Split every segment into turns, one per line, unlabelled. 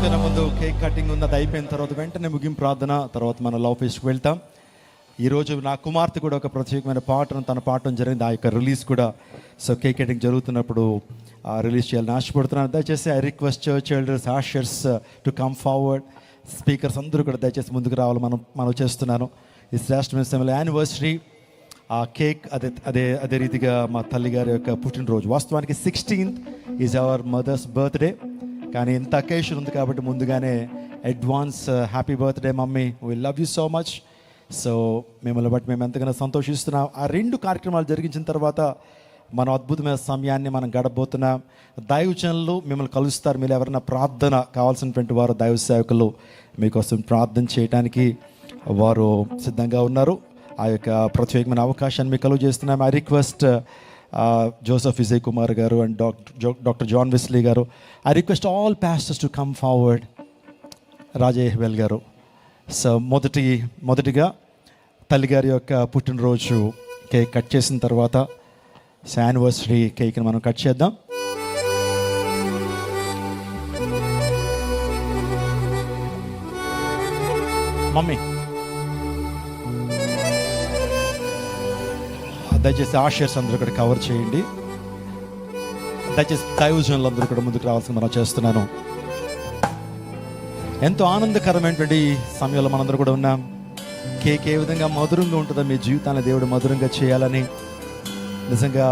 కన్నా ముందు cake cutting ఉన్నది అయిపోయిన తర్వాత వెంటనే ముగింపు ప్రార్థన, తర్వాత మనం లవ్ ఫెస్ట్కి వెళ్తాం. ఈరోజు నా కుమార్తె కూడా ఒక ప్రత్యేకమైన పాటను తన పాడటం జరిగింది. ఆ యొక్క రిలీజ్ కూడా సో కేక్ కటింగ్ జరుగుతున్నప్పుడు రిలీజ్ చేయాలని ఆశపడుతున్నాను. దయచేసి I request church elders, ushers to come forward. Speakers అందరూ కూడా దయచేసి ముందుకు రావాలి. మనం చేస్తున్నాను ఈ శ్రేష్టమైన సమయంలో యానివర్సరీ. ఆ కేక్ అదే రీతిగా మా తల్లి గారి యొక్క పుట్టినరోజు. వాస్తవానికి 16th is our mothers birthday, కానీ ఇంత అకేషన్ ఉంది కాబట్టి ముందుగానే advance happy birthday mummy, we love you so much. So మిమ్మల్ని బట్టి మేము ఎంతగానో సంతోషిస్తున్నాం. ఆ 2 కార్యక్రమాలు జరిగించిన తర్వాత మనం అద్భుతమైన సమయాన్ని మనం గడపబోతున్నాం. దైవజనులు మిమ్మల్ని కలుస్తారు. మీరు ఎవరైనా ప్రార్థన కావాల్సినటువంటి వారు, దైవ సేవకులు మీకోసం ప్రార్థన చేయడానికి వారు సిద్ధంగా ఉన్నారు. ఆ యొక్క ప్రత్యేకమైన అవకాశాన్ని మీకు కలుగు చేస్తున్నాం. ఐ రిక్వెస్ట్ జోసెఫ్ విజయ్ కుమార్ గారు అండ్ డాక్టర్ జాన్ వెస్లీ గారు, I request all pastors to come forward. రాజేహ్వెల్ గారు. సో మొదటిగా తల్లిగారి యొక్క పుట్టినరోజు కేక్ కట్ చేసిన తర్వాత యానివర్సరీ కేక్ని మనం కట్ చేద్దాం. మమ్మీ దయచేసి ఆషర్స్ అందరూ కూడా కవర్ చేయండి. దయచేసి దైవజనులు అందరూ కూడా ముందుకు రావాల్సింది మనం చేస్తున్నాను. ఎంతో ఆనందకరమైనటువంటి సమయంలో మనందరూ కూడా ఉన్నాం. కేక్ ఏ విధంగా మధురంగా ఉంటుందో మీ జీవితాన్ని దేవుడు మధురంగా చేయాలని నిజంగా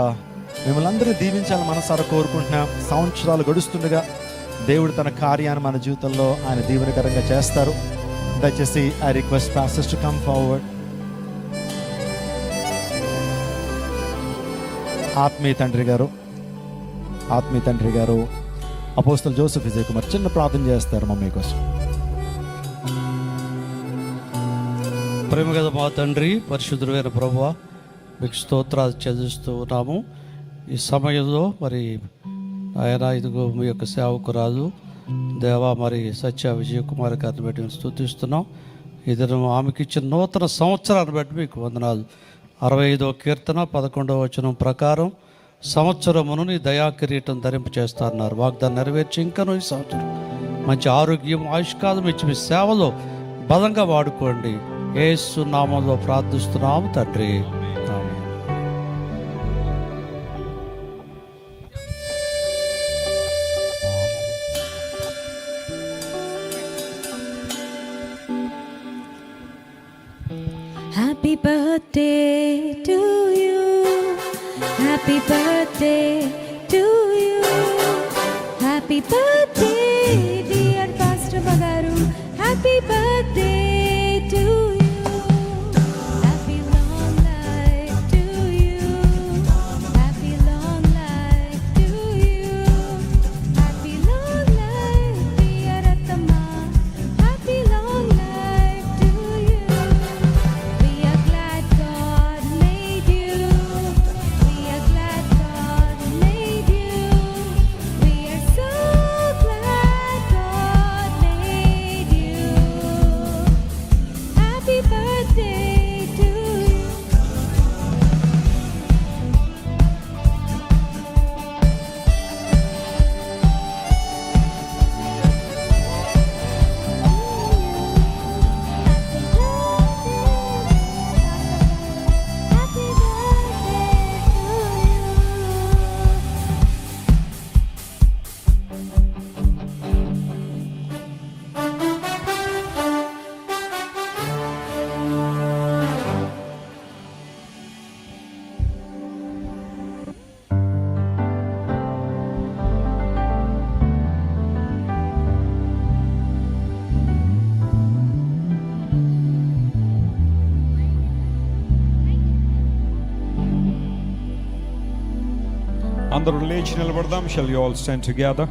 మిమ్మల్ని అందరూ దీవించాలని మనసారా కోరుకుంటున్నాం. సంవత్సరాలు గడుస్తుండగా దేవుడు తన కార్యాన్ని మన జీవితంలో ఆయన దీవెనకరంగా చేస్తారు. దయచేసి I request pastors to come forward. ఆత్మీయ తండ్రి గారు అపోస్తలు జోసెఫ్ విజయ్ కుమార్ చిన్న ప్రార్థన చేస్తారు మమ్మీ కోసం.
ప్రేమ గల మా తండ్రి, పరిశుద్ధుడైన ప్రభువా, మీకు స్తోత్రాలు చెల్లిస్తూ ఉన్నాము. ఈ సమయంలో మరి ఆయన ఇదిగో మీ యొక్క సేవకురాలు దేవా మరి సత్య విజయ్ కుమార్ గారిని బట్టి మేము స్తుతిస్తున్నాం. ఇది ఆమెకి ఇచ్చిన నూతన సంవత్సరాన్ని బట్టి మీకు వందనాలు. 65వ కీర్తన 11వ వచనం ప్రకారం సంవత్సరమును నీ దయా కిరీటం ధరింపు చేస్తారన్నారు. వాగ్దాన్ని నెరవేర్చి ఇంకనూ ఈ సంవత్సరం మంచి ఆరోగ్యం, ఆయుష్కాలం ఇచ్చి మీ సేవలో బలంగా వాడుకోండి. యేసు నామంలో ప్రార్థిస్తున్నాము తండ్రి.
Happy birthday to you. Happy birthday to you. Happy birthday dear Pastor Magaru. Happy birthday to you. Happy long life to you. Happy long life to you. Happy long life dear Atama. Happy long life to you. We are glad God made you. We are glad God made you. We are so glad God made you. Happy birthday to you. Happy
అందరూ లేచి నిలబడదాం. Shall you all stand together?